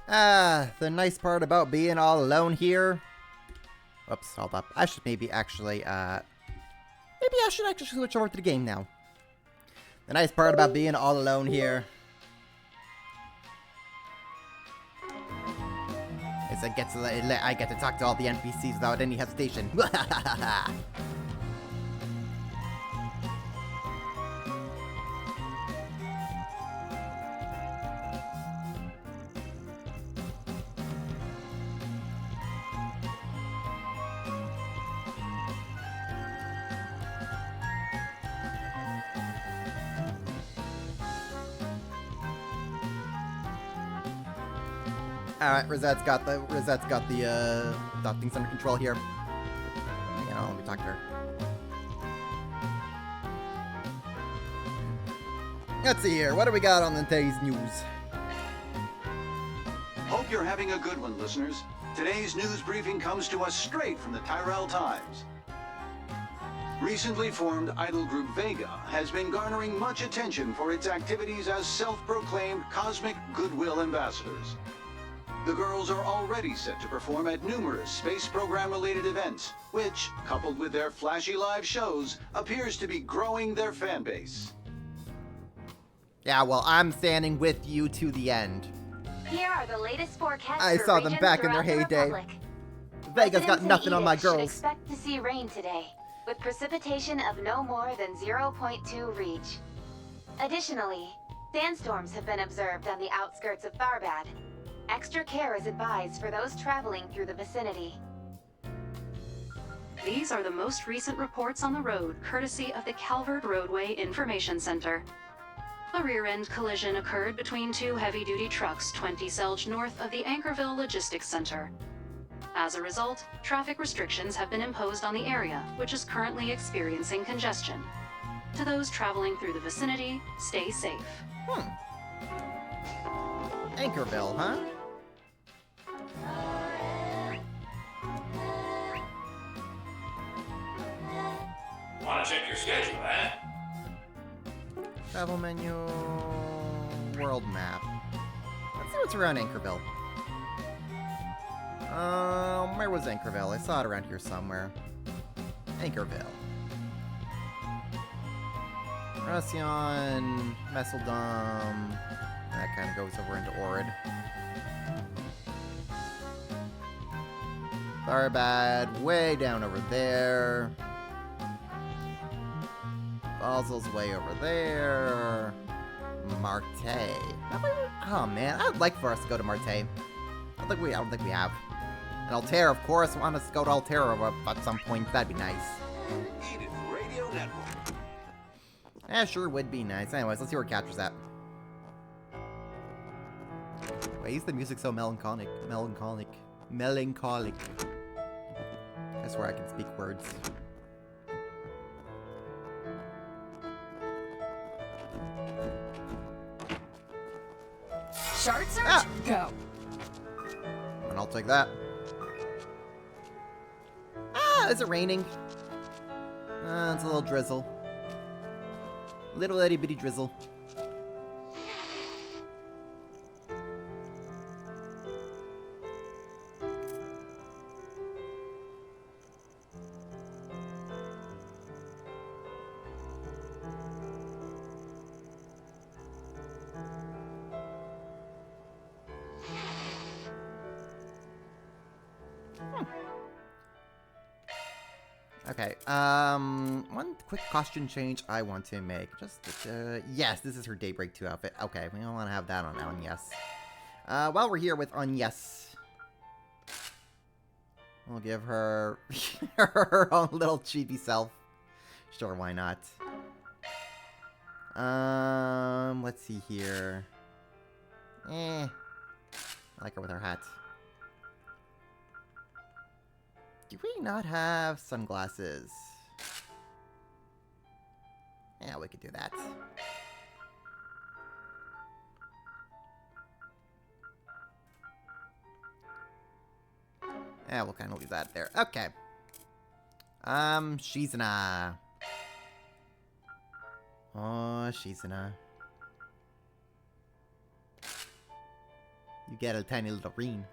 The nice part about being all alone here... Oops, hold up. I should maybe actually, maybe I should actually switch over to the game now. The nice part about being all alone here... is I get to talk to all the NPCs without any hesitation. Alright, Rosette's got the things under control here. You know, let me talk to her. Let's see here, what do we got on today's news? Hope you're having a good one, listeners. Today's news briefing comes to us straight from the Tyrell Times. Recently formed idol group Vega has been garnering much attention for its activities as self-proclaimed cosmic goodwill ambassadors. The girls are already set to perform at numerous space program-related events, which, coupled with their flashy live shows, appears to be growing their fan base. Yeah, well, I'm standing with you to the end. Here are the latest forecasts I for saw them regions back in their throughout the heyday. Republic. Vega's got Residents in nothing on my Edith should girls. expect to see rain today, with precipitation of no more than 0.2 reach. Additionally, sandstorms have been observed on the outskirts of Tharbad. Extra care is advised for those traveling through the vicinity. These are the most recent reports on the road, courtesy of the Calvert Roadway Information Center. A rear-end collision occurred between two heavy-duty trucks 20 Selge north of the Anchorville Logistics Center. As a result, traffic restrictions have been imposed on the area, which is currently experiencing congestion. To those traveling through the vicinity, stay safe. Anchorville, huh? Want to check your schedule, huh? Travel menu... World map. Let's see what's around Anchorville. Where was Anchorville? I saw it around here somewhere. Anchorville. Procyon, Messeldom... That kind of goes over into Orid. Tharbad, way down over there. Basel's way over there. Marte. Oh man, I'd like for us to go to Marte. I don't think we have. And Altair, of course, want us to go to Altair at some point. That'd be nice. Edith Radio Network. Yeah, sure would be nice. Anyways, let's see where Catra's at. Why is the music so melancholic? Melancholic. I swear I can speak words. Shard search, go. And I'll take that. Is it raining? It's a little drizzle. Little itty bitty drizzle. Okay, one quick costume change I want to make. Just, yes, this is her Daybreak 2 outfit. Okay, we don't want to have that on Agnes. While we're here with Agnes, we'll give her her own little chibi self. Sure, why not? Let's see here. I like her with her hat. Do we not have sunglasses? Yeah, we could do that. Yeah, we'll kind of leave that there. Okay. Shizuna. Oh, Shizuna. You get a tiny little ring.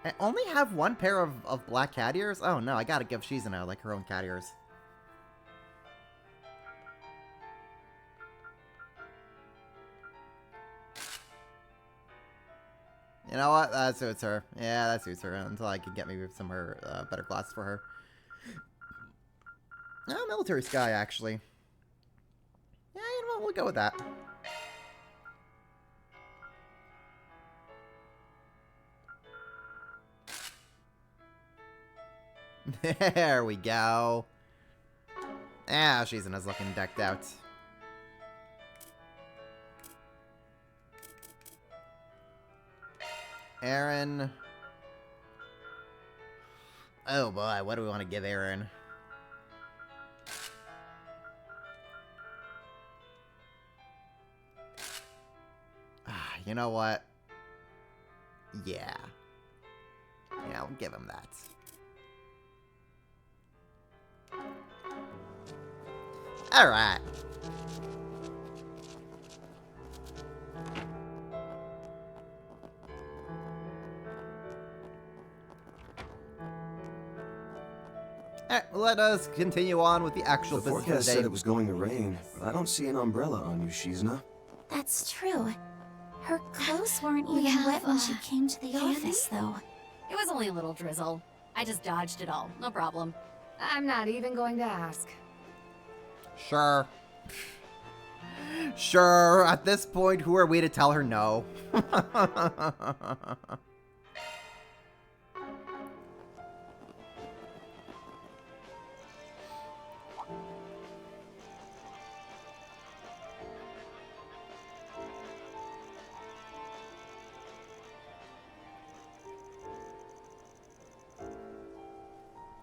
I only have one pair of black cat ears? Oh no, I gotta give Shizuna like her own cat ears. You know what? That suits her. Yeah, that suits her. Until I can get maybe some better glasses for her. Oh, military sky, actually. Yeah, you know what? We'll go with that. There we go. Ah, Shizuna's looking decked out. Aaron. Oh boy, what do we want to give Aaron? You know what? Yeah. Yeah, I'll give him that. Alright. Alright, let us continue on with the actual The business for the forecast day. said it was going to rain, but I don't see an umbrella on you, Shizuna. That's true. Her clothes weren't We even have, wet when she came to the candy? office, though. It was only a little drizzle. I just dodged it all. No problem. I'm not even going to ask. Sure. Sure, at this point, who are we to tell her no?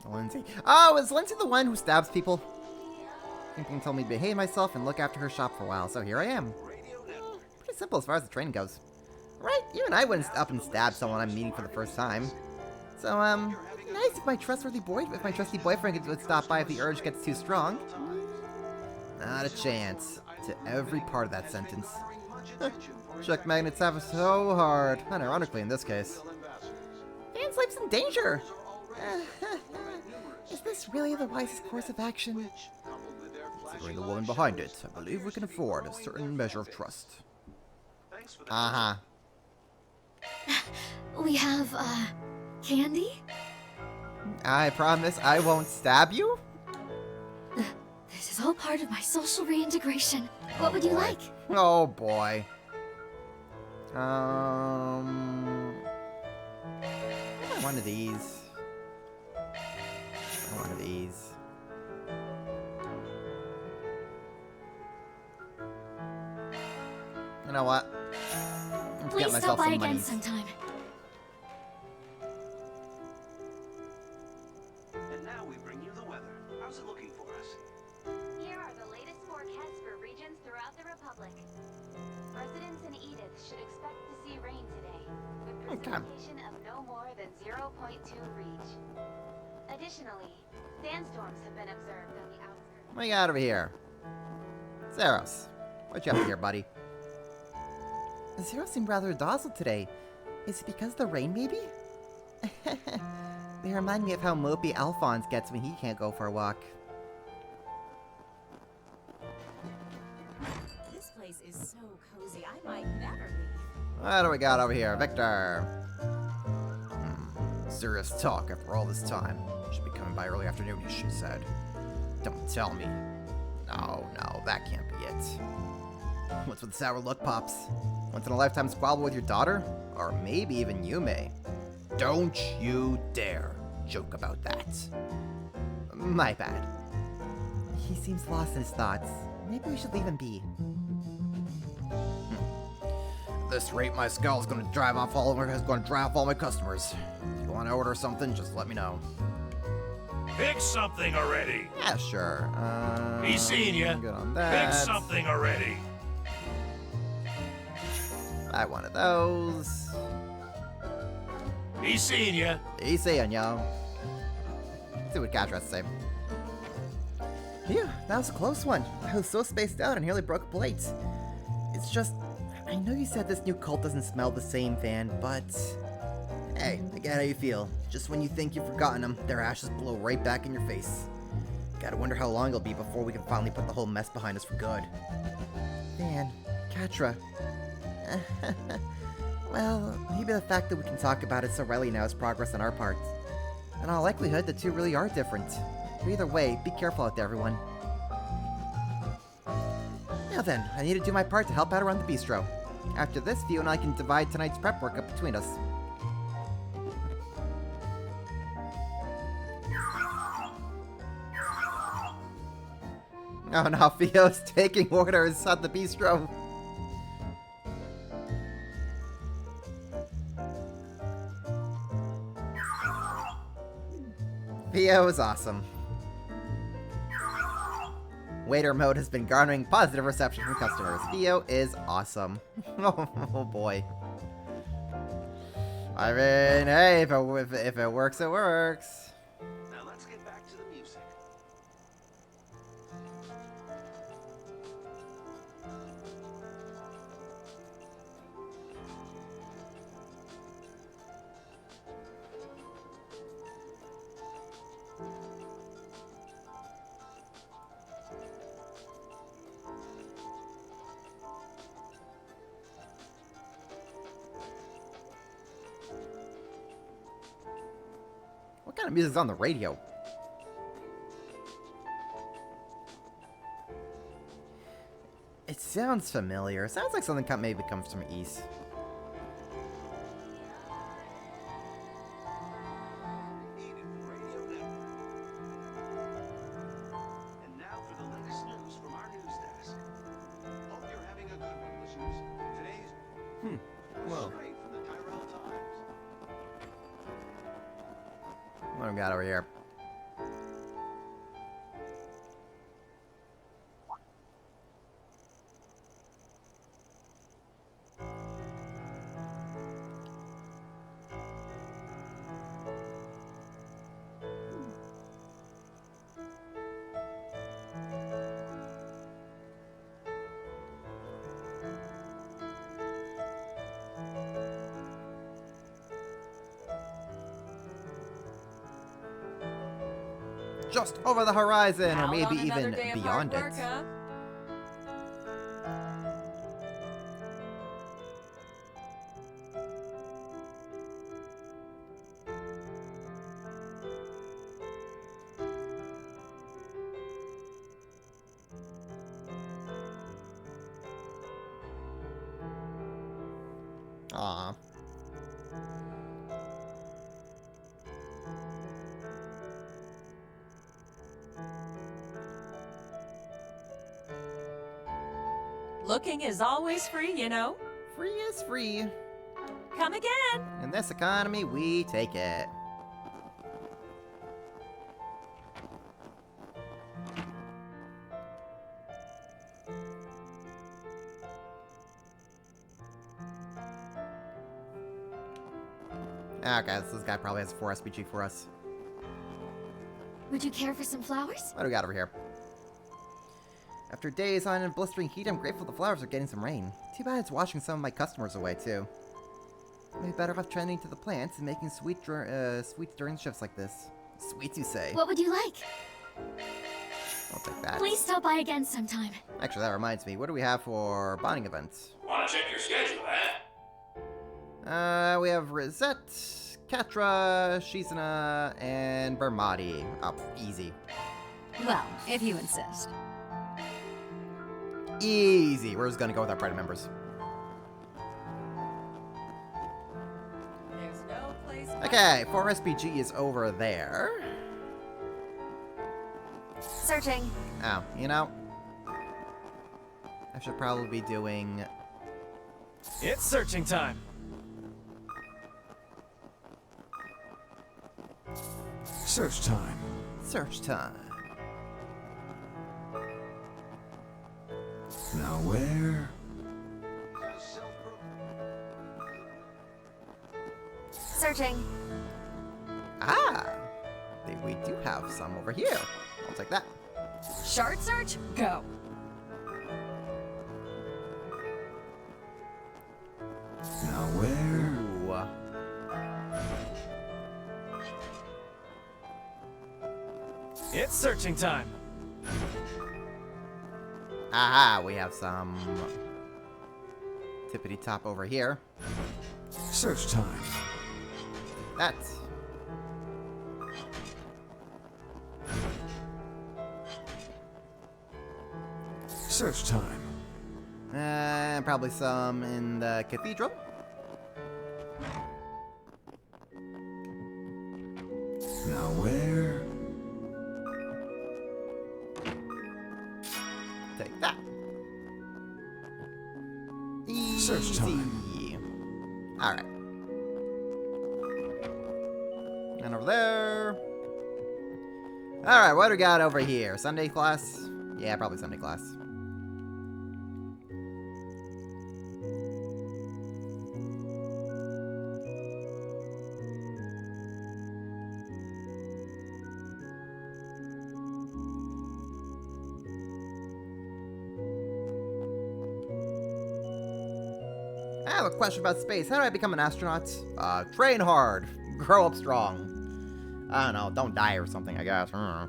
Lindsay. Oh, is Lindsay the one who stabs people? Thinking told me to behave myself and look after her shop for a while, so here I am. Pretty simple as far as the training goes. Right, even I wouldn't up and stab someone I'm meeting for the first time. So, it'd be nice if my trusty boyfriend would stop by if the urge gets too strong. Not a chance. To every part of that sentence. Chuck magnets have it so hard. Unironically in this case. Dan's life's in danger! Is this really the wisest course of action? Considering the woman behind it, I believe we can afford a certain measure of trust. Uh-huh. We have, candy? I promise I won't stab you? This is all part of my social reintegration. What would you boy. like? Oh boy. One of these. One of these. You know what? Let's Please get stop myself by some again monies. sometime. And now we bring you the weather. How's it looking for us? Here are the latest forecasts for regions throughout the Republic. Residents in Edith should expect to see rain today, with Okay. precipitation of no more than 0.2 reach. Additionally, sandstorms have been observed on the outskirts. What you got over here? Zeros. What you up here, buddy? Zero seemed rather dazzled today. Is it because of the rain, maybe? They remind me of how mopey Alphonse gets when he can't go for a walk. This place is so cozy, I might never leave. What do we got over here? Victor. Serious talk after all this time. Should be coming by early afternoon, she said. Don't tell me. No, that can't be it. What's with the sour look, Pops? Once in a lifetime squabble with your daughter? Or maybe even Yume? Don't you dare joke about that. My bad. He seems lost in his thoughts. Maybe we should leave him be. At this rate, my skull's gonna drive off all my customers. If you want to order something, just let me know. Pick something already. Yeah, sure. He's seen ya. Good on that. Pick something already. Buy one of those. He's seen ya. He's saying, yo. Let's see what Cat has to say. Phew, that was a close one. I was so spaced out and nearly broke a plate. It's just, I know you said this new cult doesn't smell the same, Van, but... Hey, I get how you feel. Just when you think you've forgotten them, their ashes blow right back in your face. Gotta wonder how long it'll be before we can finally put the whole mess behind us for good. Van, Catra... Well, maybe the fact that we can talk about it so readily now is progress on our part. In all likelihood, the two really are different. But either way, be careful out there, everyone. Now then, I need to do my part to help out around the bistro. After this, Theo and I can divide tonight's prep work up between us. Oh no, Theo's taking orders at the bistro. Theo is awesome. Waiter mode has been garnering positive reception from customers. Theo is awesome. Oh boy. I mean, hey, if it works, it works. Now let's get back to the music. What kind of music's on the radio? It sounds familiar. It sounds like something maybe comes from East. And now for the latest news from our news desk. Hope you're having a good one, listeners. Today's Well, straight from the Tyrell Times. What do we got over here? Just over the horizon, or Out maybe on another even day of beyond hard work, it. huh? Aw. Looking is always free, you know. Free is free. Come again. In this economy, we take it. Okay, so this guy probably has 4 SPG for us. Would you care for some flowers? What do we got over here? After days on in blistering heat, I'm grateful the flowers are getting some rain. Too bad it's washing some of my customers away, too. Maybe better off tending to the plants and making sweets during shifts like this. Sweets, you say? What would you like? I'll take that. Please stop by again sometime. Actually, that reminds me. What do we have for bonding events? Wanna check your schedule, huh? We have Rosette, Catra, Shizuna, and Bermati. Oh, easy. Well, if you insist. Easy. We're just gonna go with our party members. There's no place. Okay, 4 SPG is over there. Searching. Oh, you know, I should probably be doing... It's searching time. Search time. search time. Now where? Searching. Ah! We do have some over here. I'll take that. Shard search, go. Now where? Ooh. It's searching time. Aha, we have some tippity top over here. Search time. That's Search time. probably some in the cathedral. Now where? Take that. Search time. Easy. Alright. And over there. Alright, what do we got over here? Sunday class? Yeah, probably Sunday class. I have a question about space. How do I become an astronaut? Train hard. Grow up strong. I don't know. Don't die or something, I guess. I don't know.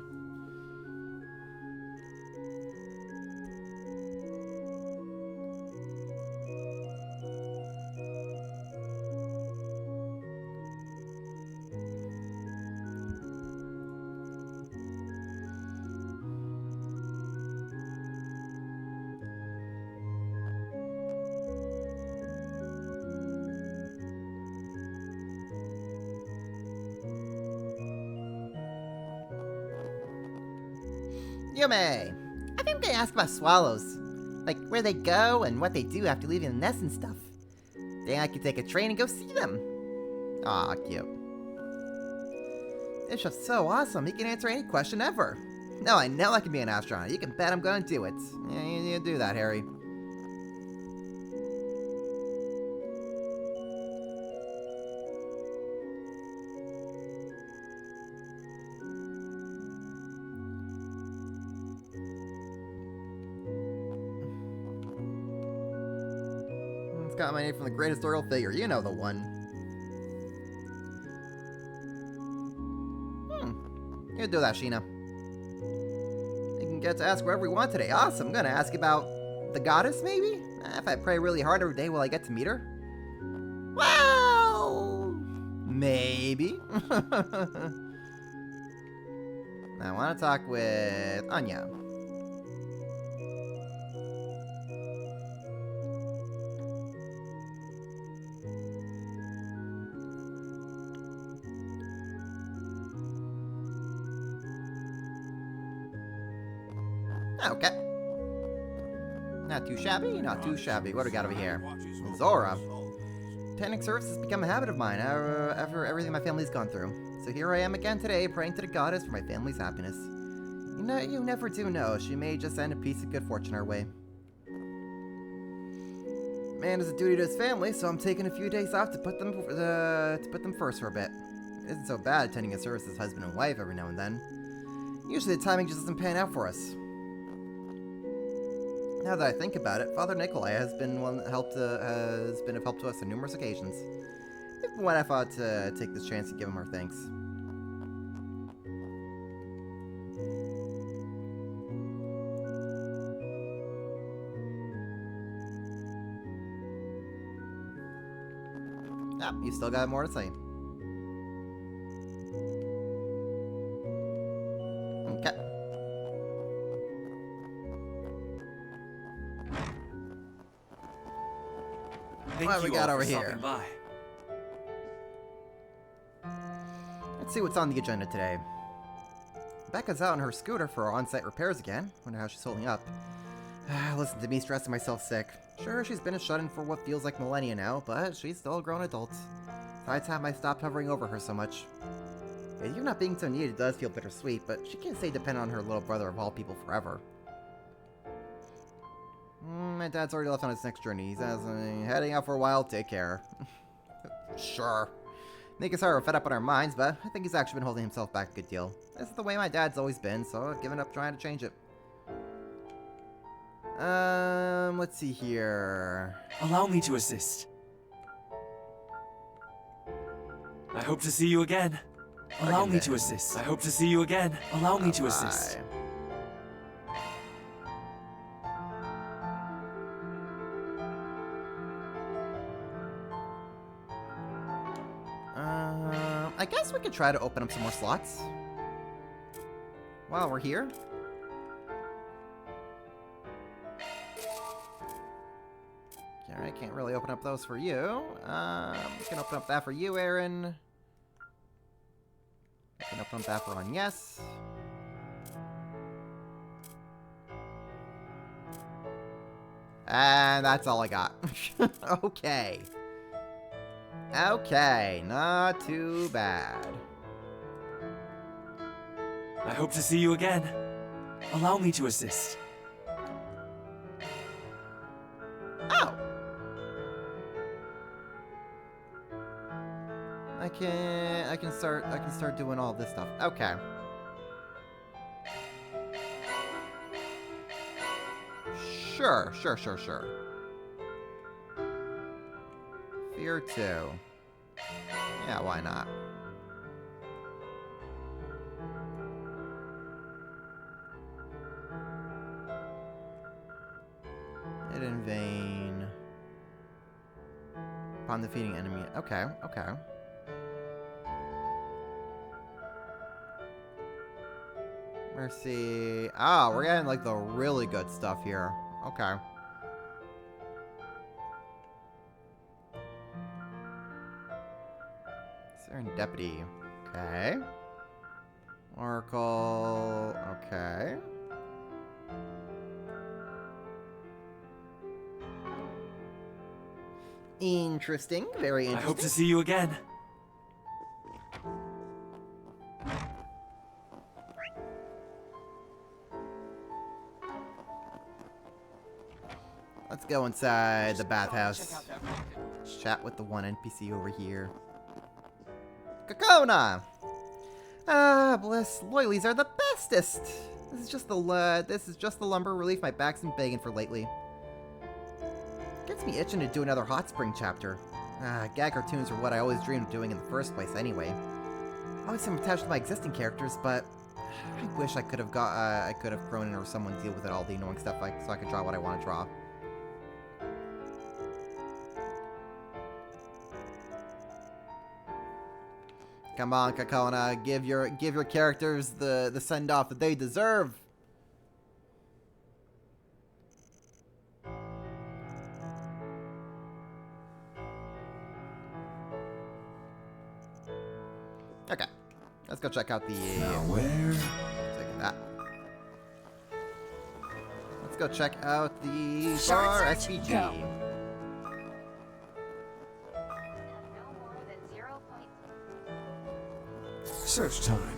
Yume! I think I'm gonna ask about swallows. Like, where they go and what they do after leaving the nest and stuff. Then I could take a train and go see them. Aw, cute. This show's so awesome, he can answer any question ever. No, I know I can be an astronaut. You can bet I'm gonna do it. Yeah, you do that, Harry. Got my name from the great historical figure. You know the one. You do that, Sheena. You can get to ask whatever we want today. Awesome. I'm gonna ask about the goddess, maybe? If I pray really hard every day, will I get to meet her? Well, maybe. I want to talk with Anya. Okay. Not too shabby, not too shabby. What do we got over here? Zora. Attending service has become a habit of mine after everything my family's gone through. So here I am again today, praying to the goddess for my family's happiness. You know, you never do know. She may just send a piece of good fortune our way. Man has a duty to his family, so I'm taking a few days off to put them first for a bit. It isn't so bad attending a service as husband and wife every now and then. Usually the timing just doesn't pan out for us. Now that I think about it, Father Nikolai has been one that has been of help to us on numerous occasions. Even when I thought to take this chance to give him our thanks. Ah, you still got more to say. Okay. What we got over here? Let's see what's on the agenda today. Becca's out on her scooter for on-site repairs again. Wonder how she's holding up. Listen to me stressing myself sick. Sure, she's been a shut-in for what feels like millennia now, but she's still a grown adult. It's high time I stopped hovering over her so much. Yeah, you not being so needed does feel bittersweet, but she can't stay dependent on her little brother of all people forever. My dad's already left on his next journey. He's heading out for a while. Take care. Sure. Mikasa are fed up on our minds, but I think he's actually been holding himself back a good deal. This is the way my dad's always been, so I've given up trying to change it. Let's see here. Allow me to assist. I hope to see you again. Allow me to assist. I hope to see you again. Allow me to assist. I guess we could try to open up some more slots while we're here. Alright, can't really open up those for you. We can open up that for you, Aaron. We can open up that for on yes. And that's all I got. Okay. Okay, not too bad. I hope to see you again. Allow me to assist. Oh! I can start doing all this stuff. Okay. Sure. Fear 2. Yeah, why not? Hidden Vein. Upon defeating enemy. Okay. Mercy. Oh, we're getting like the really good stuff here. Okay. Serendipity. Okay. Oracle. Okay. Interesting. Very interesting. I hope to see you again. Let's go inside the bathhouse. Let's chat with the one NPC over here. Kakona! Ah, bliss. Loyalies are the bestest! This is just the lumber relief my back's been begging for lately. Gets me itching to do another Hot Spring chapter. Gag cartoons are what I always dreamed of doing in the first place anyway. I always am attached to my existing characters, but I wish I could have grown in or someone deal with all the annoying stuff so I could draw what I want to draw. Come on, Kakona, give your characters the send-off that they deserve. Okay, let's go check out the. Now where? Take that. Let's go check out the bar SVG. No more than 0. Search time.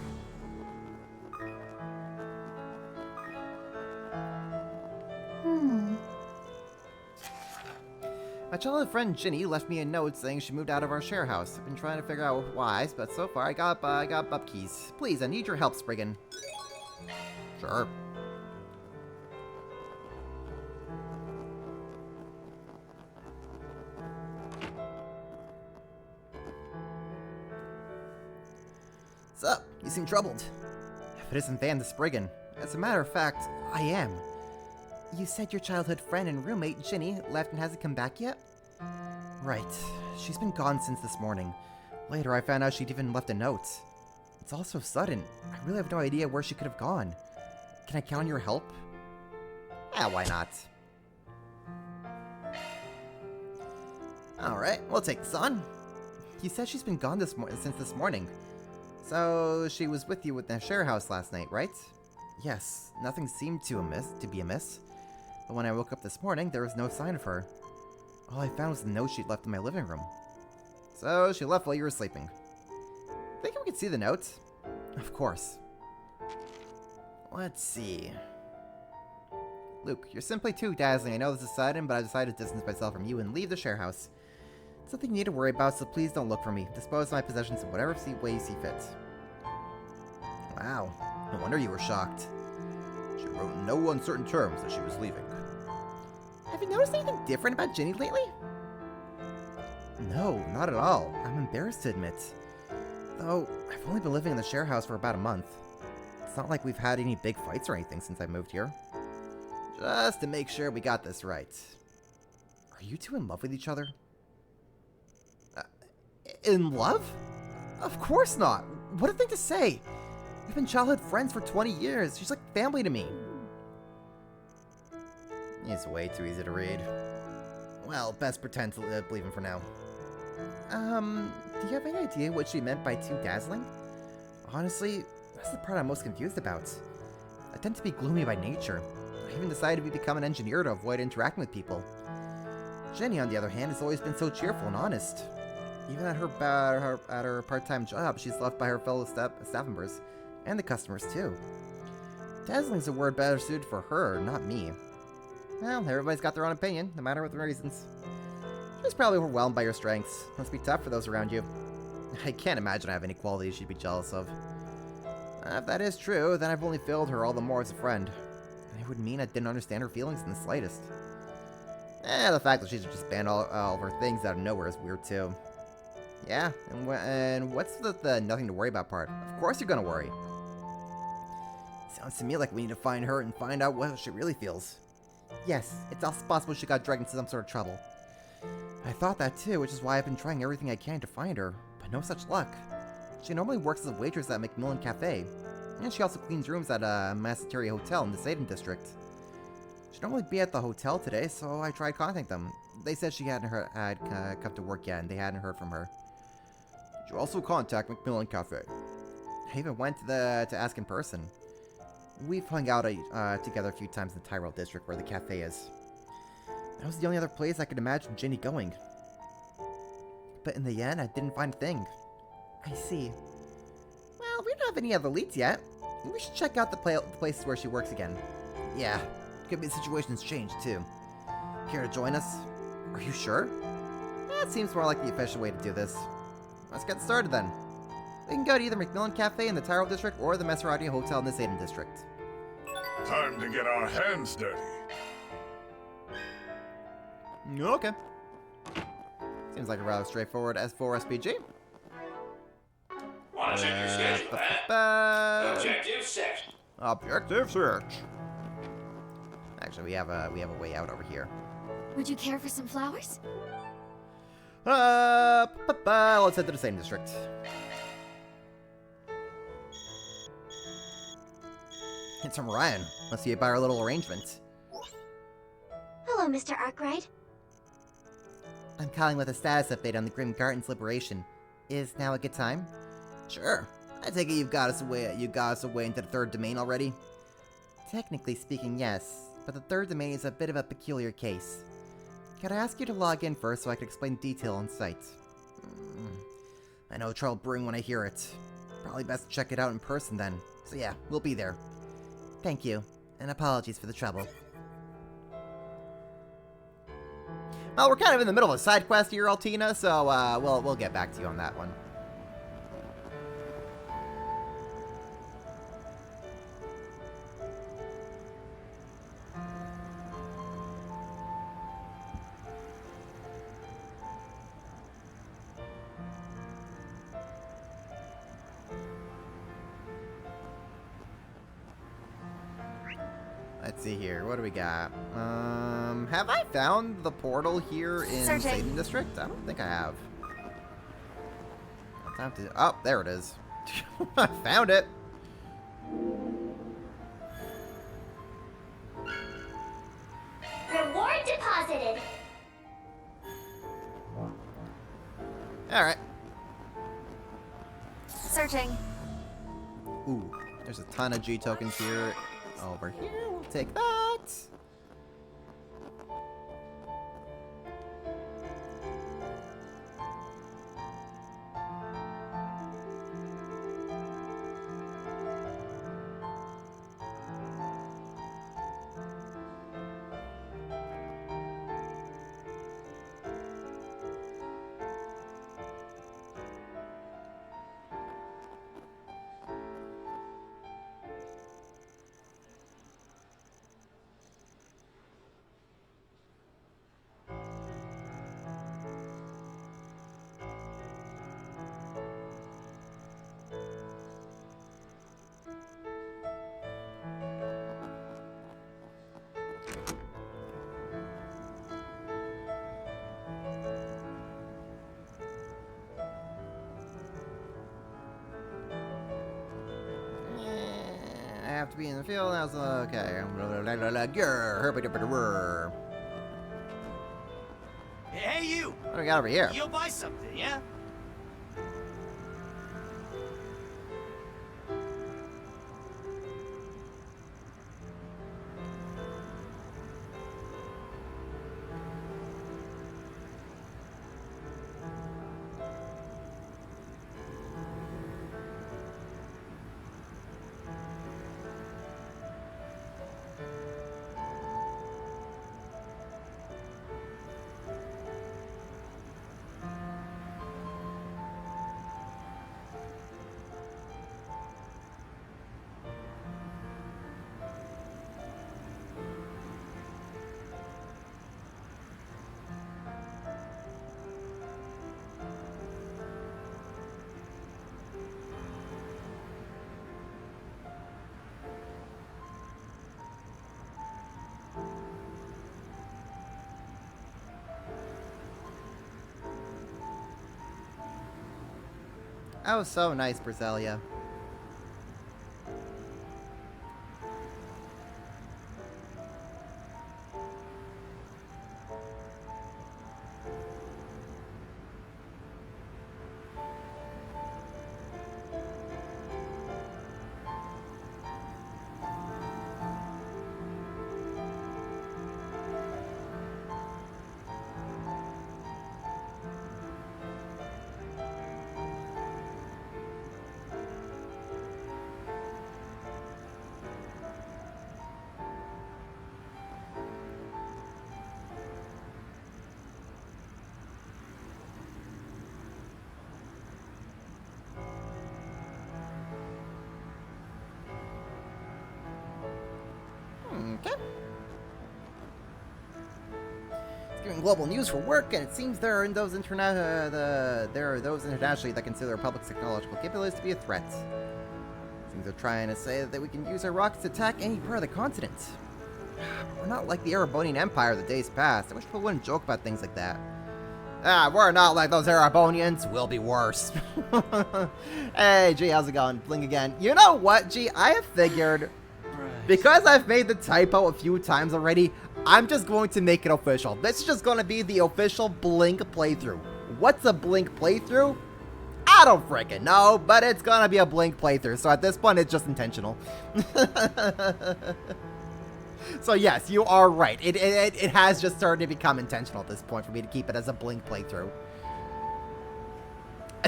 My childhood friend Ginny left me a note saying she moved out of our share house. I've been trying to figure out why, but so far I got bub keys. Please, I need your help, Spriggan. Sure. Sup? You seem troubled. If it isn't Van the Spriggan. As a matter of fact, I am. You said your childhood friend and roommate, Ginny, left and hasn't come back yet? Right. She's been gone since this morning. Later, I found out she'd even left a note. It's all so sudden. I really have no idea where she could have gone. Can I count on your help? Why not? Alright, we'll take this on. You said she's been gone since this morning. So, she was with you at the share house last night, right? Yes, nothing seemed to be amiss. But when I woke up this morning, there was no sign of her. All I found was the note she'd left in my living room. So, she left while you were sleeping. Think we could see the note? Of course. Let's see. Luke, you're simply too dazzling. I know this is sudden, but I decided to distance myself from you and leave the share house. It's nothing you need to worry about, so please don't look for me. Dispose of my possessions in whatever way you see fit. Wow, no wonder you were shocked. She wrote in no uncertain terms that she was leaving. Have you noticed anything different about Ginny lately? No, not at all. I'm embarrassed to admit. Though, I've only been living in the share house for about a month. It's not like we've had any big fights or anything since I moved here. Just to make sure we got this right. Are you two in love with each other? In love? Of course not. What a thing to say. We've been childhood friends for 20 years. She's like family to me. He's way too easy to read. Well, best pretend to believe him for now. Do you have any idea what she meant by too dazzling? Honestly, that's the part I'm most confused about. I tend to be gloomy by nature. I even decided to become an engineer to avoid interacting with people. Jenny, on the other hand, has always been so cheerful and honest. Even at her part-time job, she's loved by her fellow staff members, and the customers too. Dazzling's a word better suited for her, not me. Well, everybody's got their own opinion, no matter what the reasons. She's probably overwhelmed by your strengths. Must be tough for those around you. I can't imagine I have any qualities she'd be jealous of. If that is true, then I've only failed her all the more as a friend. It would mean I didn't understand her feelings in the slightest. The fact that she's just banned all of her things out of nowhere is weird too. Yeah, and what's the nothing to worry about part? Of course you're gonna worry. Sounds to me like we need to find her and find out what she really feels. Yes, it's also possible she got dragged into some sort of trouble. I thought that too, which is why I've been trying everything I can to find her, but no such luck. She normally works as a waitress at Macmillan Cafe, and she also cleans rooms at a Massateria Hotel in the Satan District. She'd normally be at the hotel today, so I tried contacting them. They said she hadn't come to work yet, and they hadn't heard from her. Did you also contact Macmillan Cafe? I even went to ask in person. We've hung out together a few times in the Tyrell District, where the cafe is. That was the only other place I could imagine Ginny going. But in the end, I didn't find a thing. I see. Well, we don't have any other leads yet. We should check out the places where she works again. Yeah, could be the situation's changed too. Here to join us? Are you sure? That seems more like the official way to do this. Let's get started then. We can go to either Macmillan Cafe in the Tyrell District or the Masserati Hotel in the Satan District. Time to get our hands dirty. Okay. Seems like a rather straightforward S4 SPG. Want to check your schedule, huh? Objective search. Objective search. Actually, we have a way out over here. Would you care for some flowers? Let's head to the same district. It's from Ryan. Let's see about our little arrangement. Hello, Mr. Arkwright. I'm calling with a status update on the Grim Gardens liberation. Is now a good time? Sure. I take it you got us away into the third domain already? Technically speaking, yes, but the third domain is a bit of a peculiar case. Could I ask you to log in first so I can explain detail on site? I know trouble brewing when I hear it. Probably best to check it out in person then. So yeah, we'll be there. Thank you, and apologies for the trouble. Well, we're kind of in the middle of a side quest here, Altina, so we'll get back to you on that one. Let's see here. What do we got? Have I found the portal here in Satan District? I don't think I have. I'll have to. Oh, there it is. I found it. Reward deposited. All right. Searching. Ooh, there's a ton of G tokens here. Over here, we'll take that. have to be in the field. That's okay. Hey, you! What do we got over here? You'll buy something, yeah? Oh, so nice, Briselia. Okay. It's giving global news for work, and it seems there are those internationally that consider our public's technological capabilities to be a threat. Seems they're trying to say that we can use our rockets to attack any part of the continent. We're not like the Erebonian Empire of the days past. I wish people wouldn't joke about things like that. We're not like those Erebonians. We'll be worse. Hey, G, how's it going? Bling again. You know what, G? I have figured... Because I've made the typo a few times already, I'm just going to make it official. This is just going to be the official Blink playthrough. What's a Blink playthrough? I don't freaking know, but it's going to be a Blink playthrough. So at this point, it's just intentional. So yes, you are right. It has just started to become intentional at this point for me to keep it as a Blink playthrough.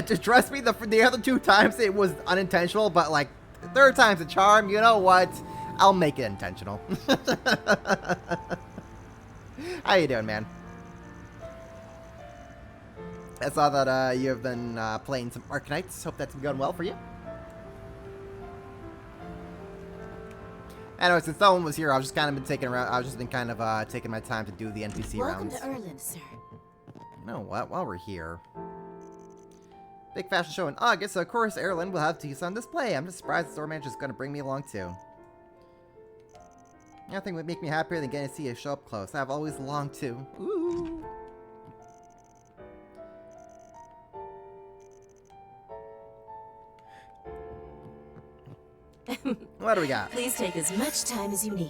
To trust me, the other two times it was unintentional, but like, the third time's a charm. You know what? I'll make it intentional. How you doing, man? I saw that you have been playing some Arknights. Hope that's going well for you. Anyway, since no one was here, I've just kind of been taking around. I've just been kind of taking my time to do the NPC rounds. Welcome to Erland, sir. You know what? While we're here, big fashion show in August, so of course Erland will have teas on display. I'm just surprised the store manager's going to bring me along too. Nothing would make me happier than getting to see a show up close. I've always longed to. Ooh. What do we got? Please take as much time as you need.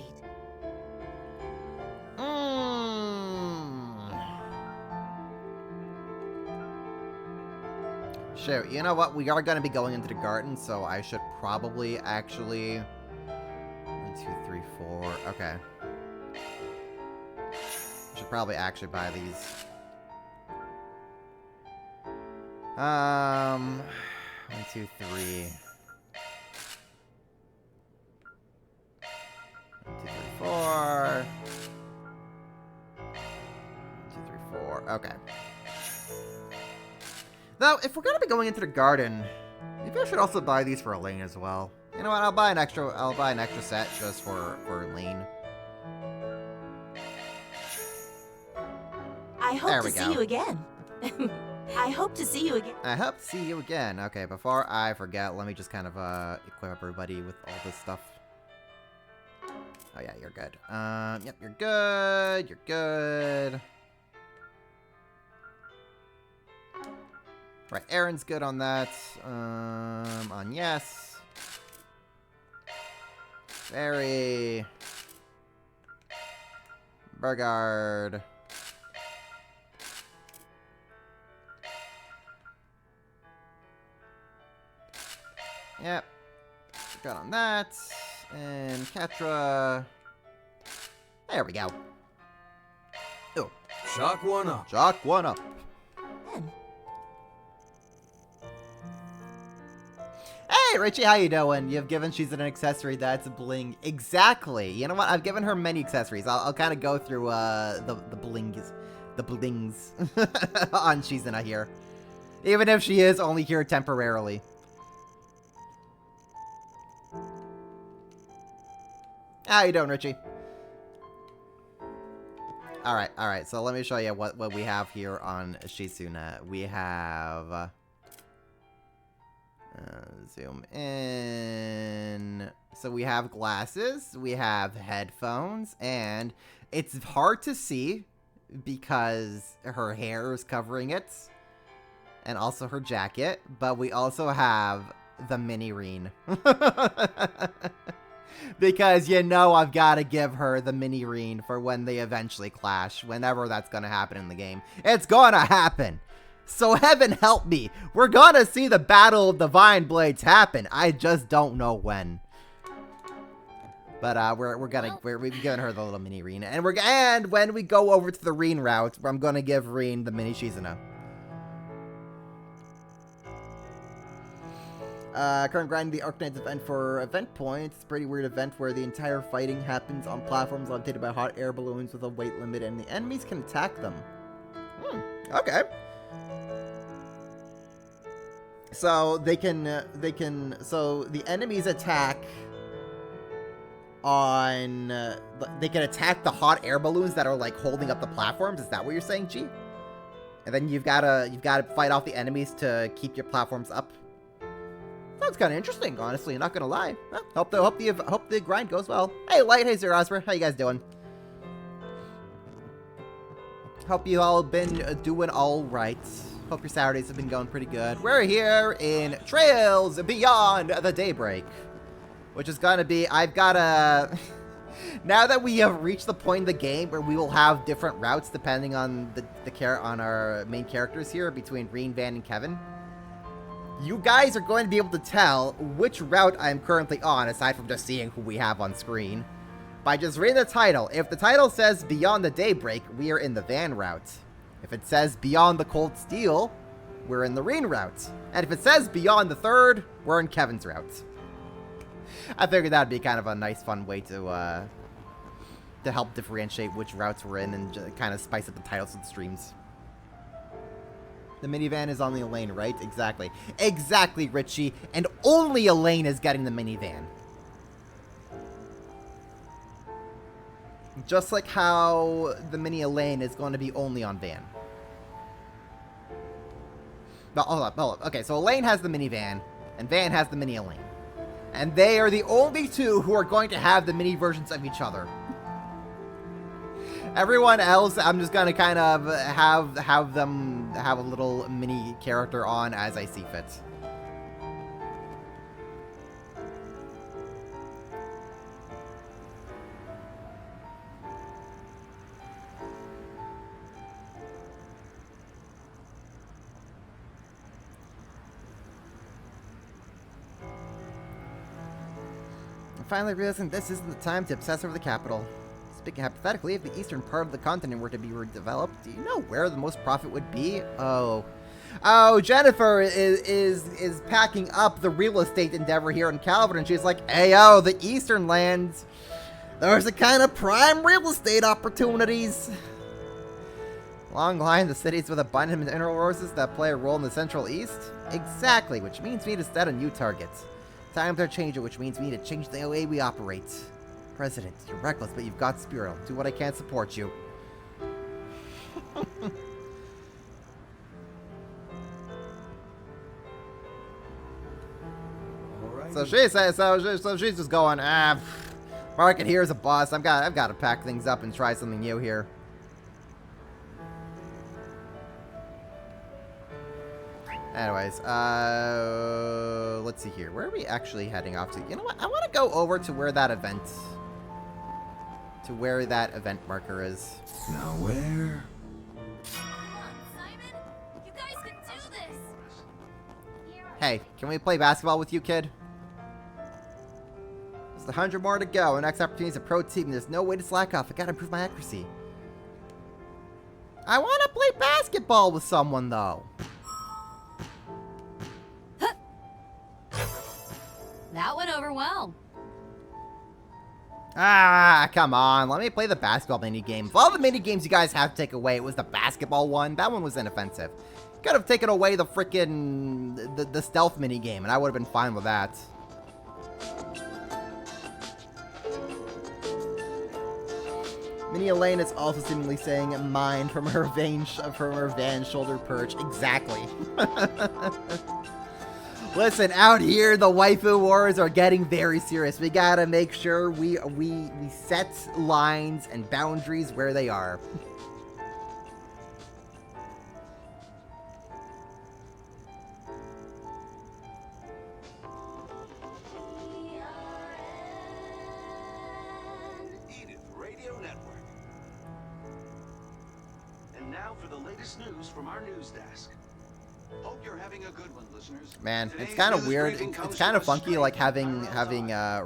Shoot, you know what? We are going to be going into the garden, so I should probably actually... 1, 2, 3, 4... Okay. I should probably actually buy these. 1, 2, 3... 1, 2, 3, 4... 1, 2, 3, 4... Okay. Though, if we're gonna be going into the garden, maybe I should also buy these for Elaine as well. You know what? I'll buy an extra set just for Elaine. I hope to see you again. I hope to see you again. I hope to see you again. Okay, before I forget, let me just kind of equip everybody with all this stuff. Oh yeah, you're good. Yep, you're good. You're good. Right, Aaron's good on that. On yes. Fairy. Burgard. Yep. Got on that. And Catra. There we go. Oh. Shock one up. Shock one up. Hey, Richie, how you doing? You've given she's an accessory that's bling. Exactly. You know what? I've given her many accessories. I'll kind of go through the blings on Shizuna here. Even if she is only here temporarily. How you doing, Richie? Alright, so let me show you what we have here on Shizuna. We have... zoom in. So we have glasses, we have headphones, and it's hard to see because her hair is covering it, and also her jacket, but we also have the mini Reen. Because you know I've got to give her the mini Reen for when they eventually clash, whenever that's going to happen in the game. It's going to happen! So heaven help me, we're gonna see the Battle of Divine Blades happen. I just don't know when. But we're giving her the little mini Reen, and when we go over to the Reen route, I'm gonna give Reen the mini Shizuna. Current grinding the Arknights event for event points. It's a pretty weird event where the entire fighting happens on platforms levitated by hot air balloons with a weight limit, and the enemies can attack them. Okay. So they can so the enemies attack on, they can attack the hot air balloons that are like holding up the platforms. Is that what you're saying, G? And then you've gotta fight off the enemies to keep your platforms up. Sounds kind of interesting, honestly. Not gonna lie. Hope the grind goes well. Hey, Light, hey, Sir Oscar, how you guys doing? Hope you all been doing all right. Hope your Saturdays have been going pretty good. We're here in Trails Beyond the Daybreak, which is gonna be, I've gotta, now that we have reached the point in the game where we will have different routes depending on on our main characters here between Reen, Van, and Kevin, you guys are going to be able to tell which route I'm currently on, aside from just seeing who we have on screen, by just reading the title. If the title says Beyond the Daybreak, we are in the Van route. If it says Beyond the Cold Steel, we're in the Reen route. And if it says Beyond the Third, we're in Kevin's route. I figured that'd be kind of a nice, fun way to help differentiate which routes we're in and kind of spice up the titles of the streams. The minivan is on the Elaine, right? Exactly. Exactly, Richie. And only Elaine is getting the minivan. Just like how the mini Elaine is going to be only on Van. But hold up. Okay, so Elaine has the minivan, and Van has the mini Elaine. And they are the only two who are going to have the mini versions of each other. Everyone else, I'm just going to kind of have them have a little mini character on as I see fit. Finally realizing this isn't the time to obsess over the capital. Speaking hypothetically, if the eastern part of the continent were to be redeveloped, do you know where the most profit would be? Oh, Jennifer is packing up the real estate endeavor here in Calvert, and she's like, "Ayo, the eastern lands, there's a kind of prime real estate opportunities. Long line the cities with abundant mineral resources that play a role in the Central East? Exactly, which means we need to set a new target. Times are changing, which means we need to change the way we operate. President, you're reckless, but you've got spirit. I'll do what I can to support you." So she says, so she's just going, market here is a boss. I've got to pack things up and try something new here. Anyways, let's see here. Where are we actually heading off to? You know what? I want to go over to where that event marker is. Now where? Hey, can we play basketball with you, kid? There's 100 more to go. Next opportunity is a pro team. There's no way to slack off. I gotta improve my accuracy. I want to play basketball with someone, though. That went over well. Ah, come on. Let me play the basketball minigame. Of all the minigames you guys have to take away, it was the basketball one. That one was inoffensive. Could have taken away the freaking the stealth minigame, and I would have been fine with that. Minnie Elaine is also seemingly saying mine from her van shoulder perch. Exactly. Listen, out here, the waifu wars are getting very serious. We gotta make sure we set lines and boundaries where they are. News from our news desk. Hope you're having a good one, listeners. Man, it's kind of weird. It's kind of funky, like having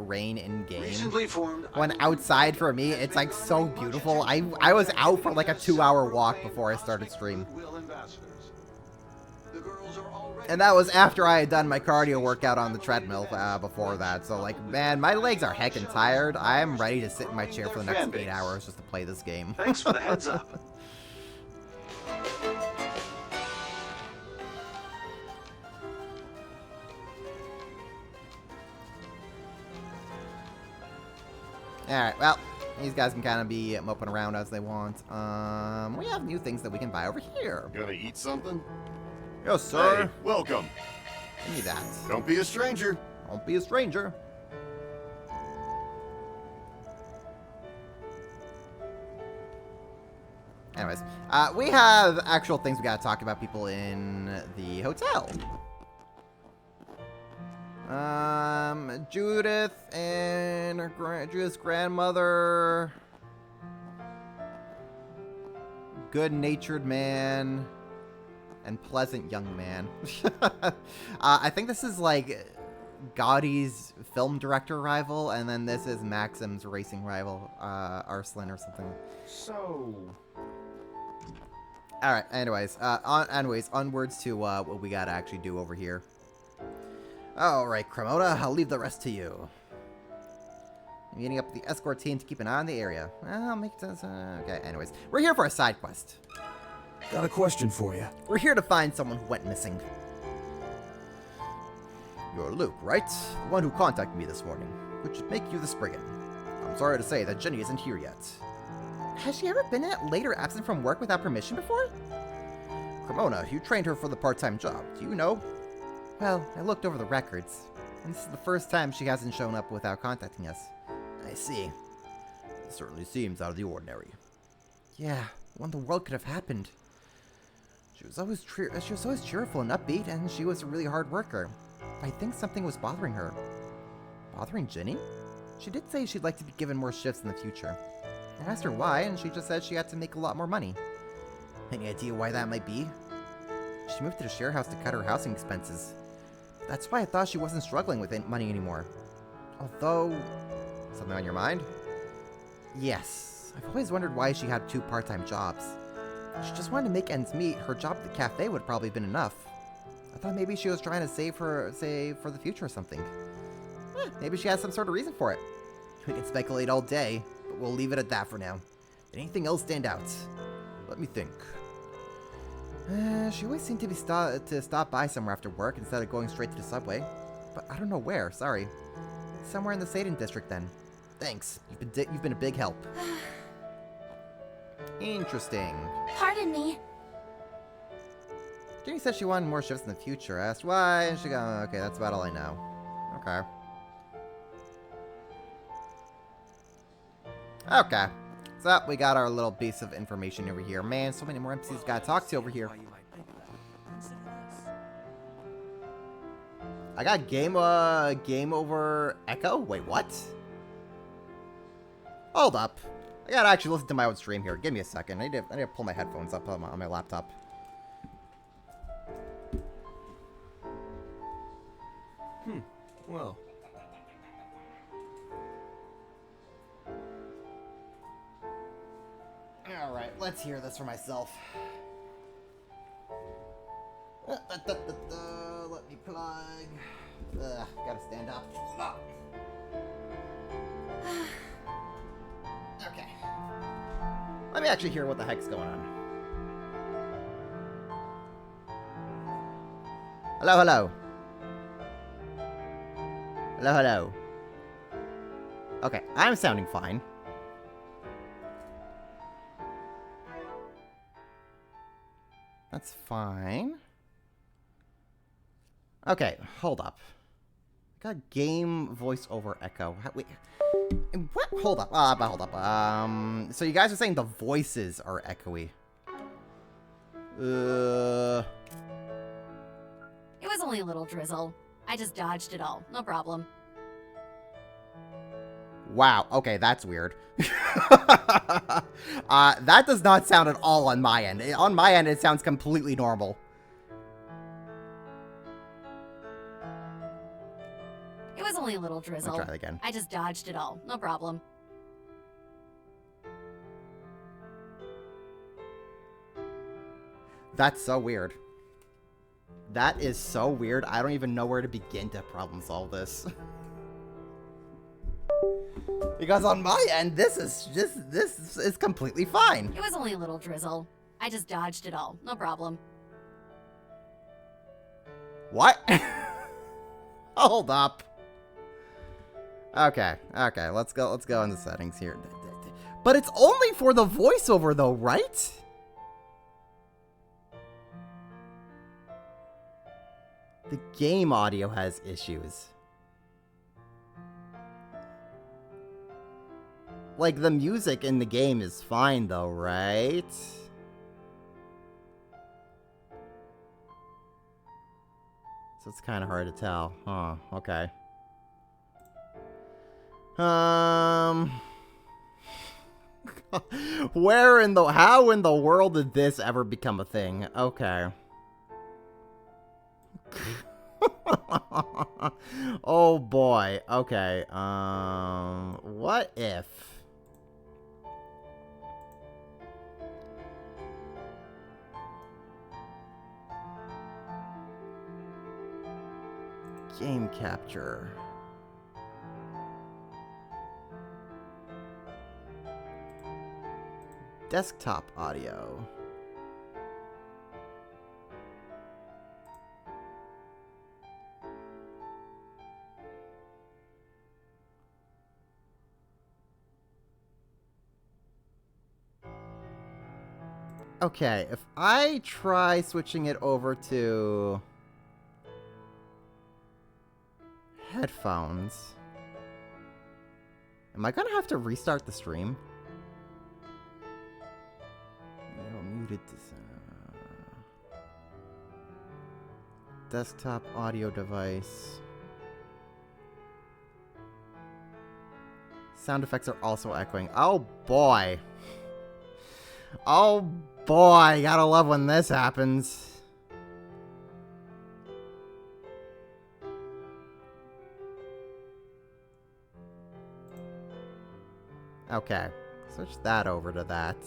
rain in game. When outside for me, it's like so beautiful. I was out for like a 2-hour walk before I started stream. And that was after I had done my cardio workout on the treadmill before that. So like, man, my legs are heckin' tired. I am ready to sit in my chair for the next 8 hours just to play this game. Thanks for the heads up. Alright, well, these guys can kind of be moping around as they want. We have new things that we can buy over here. Gonna eat something? Yes, sir. Hey, welcome. Give me that. Don't be a stranger. Don't be a stranger. Anyways, we have actual things we gotta talk about people in the hotel. Judith and her Judith's grandmother. Good-natured man. And pleasant young man. I think this is like Gaudi's film director rival, and then this is Maxim's racing rival, Arslan or something. So... Alright, anyways, onwards to what we gotta actually do over here. Alright, Cremona, I'll leave the rest to you. I'm meeting up with the escort team to keep an eye on the area. Well, make sense. Okay, anyways. We're here for a side quest. Got a question for you. We're here to find someone who went missing. You're Luke, right? The one who contacted me this morning, which would make you the Spriggan. I'm sorry to say that Jenny isn't here yet. Has she ever been late or absent from work without permission before? Cremona, you trained her for the part-time job. Do you know? Well, I looked over the records, and this is the first time she hasn't shown up without contacting us. I see. It certainly seems out of the ordinary. Yeah, what in the world could have happened? She was always cheerful and upbeat, and she was a really hard worker. I think something was bothering her. Bothering Jenny? She did say she'd like to be given more shifts in the future. I asked her why, and she just said she had to make a lot more money. Any idea why that might be? She moved to the share house to cut her housing expenses. That's why I thought she wasn't struggling with money anymore. Although... Something on your mind? Yes. I've always wondered why she had 2 part-time jobs. If she just wanted to make ends meet, her job at the cafe would probably have been enough. I thought maybe she was trying to save for the future or something. Maybe she has some sort of reason for it. We can speculate all day, but we'll leave it at that for now. Did anything else stand out? Let me think. She always seemed to stop by somewhere after work instead of going straight to the subway. But I don't know where, sorry. Somewhere in the Satan district then. Thanks. You've been a big help. Interesting. Pardon me. Jenny said she wanted more shifts in the future. I asked why, and she got, okay, that's about all I know. Okay. Okay. So, we got our little piece of information over here. Man, so many more NPCs gotta talk to over here. I got game over echo? Wait, what? Hold up. I gotta actually listen to my own stream here. Give me a second. I need to pull my headphones up on my laptop. Well. Alright, let's hear this for myself. Let me plug. Gotta stand up. Okay. Let me actually hear what the heck's going on. Hello, hello. Hello, hello. Okay, I'm sounding fine. That's fine. Okay, hold up. I got game voice over echo. Wait, what? Hold up. Hold up. So you guys are saying the voices are echoey. It was only a little drizzle. I just dodged it all. No problem. Wow. Okay, that's weird. That does not sound at all on my end. On my end, it sounds completely normal. It was only a little drizzle. I'll try that again. I just dodged it all. No problem. That's so weird. That is so weird. I don't even know where to begin to problem solve this. Because on my end, this is completely fine. It was only a little drizzle. I just dodged it all. No problem. What? Hold up. Okay, let's go into settings here. But it's only for the voiceover though, right? The game audio has issues. Like, the music in the game is fine though, right? So it's kind of hard to tell. Huh, okay. How in the world did this ever become a thing? Okay. Oh boy. Okay. What if game capture? Desktop audio. Okay, if I try switching it over to headphones, am I gonna have to restart the stream? Muted desktop audio device. Sound effects are also echoing. Oh boy. Oh boy, gotta love when this happens. Okay, switch that over to that.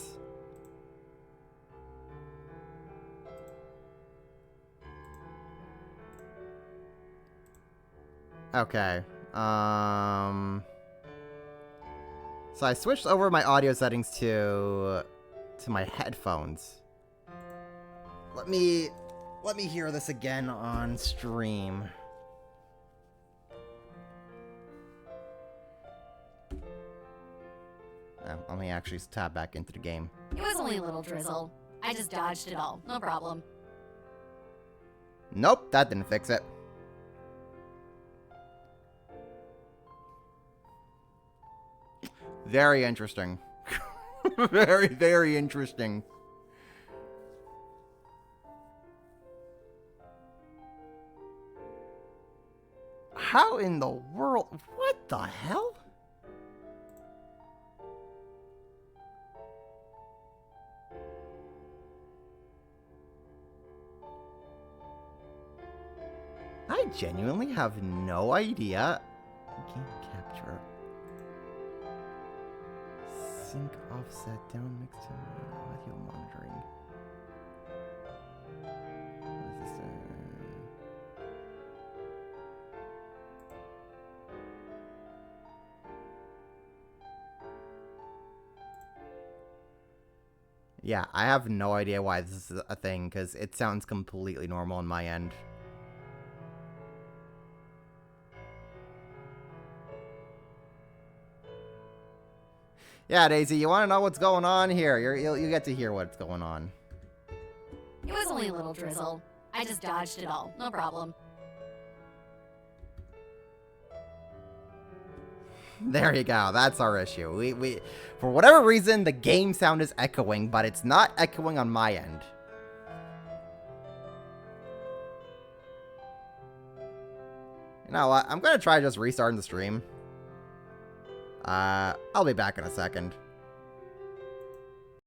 Okay, so I switched over my audio settings to my headphones. Let me hear this again on stream. Let me actually tab back into the game. It was only a little drizzle. I just dodged it all. No problem. Nope, that didn't fix it. Very interesting. Very, very interesting. How in the world? What the hell? I genuinely have no idea. Game capture. Sync offset down mixed in audio monitoring. What is this? Yeah, I have no idea why this is a thing, because it sounds completely normal on my end. Yeah, Daisy, you want to know what's going on here? You get to hear what's going on. It was only a little drizzle. I just dodged it all. No problem. There you go. That's our issue. We for whatever reason, the game sound is echoing, but it's not echoing on my end. You know what? I'm gonna try just restarting the stream. I'll be back in a second.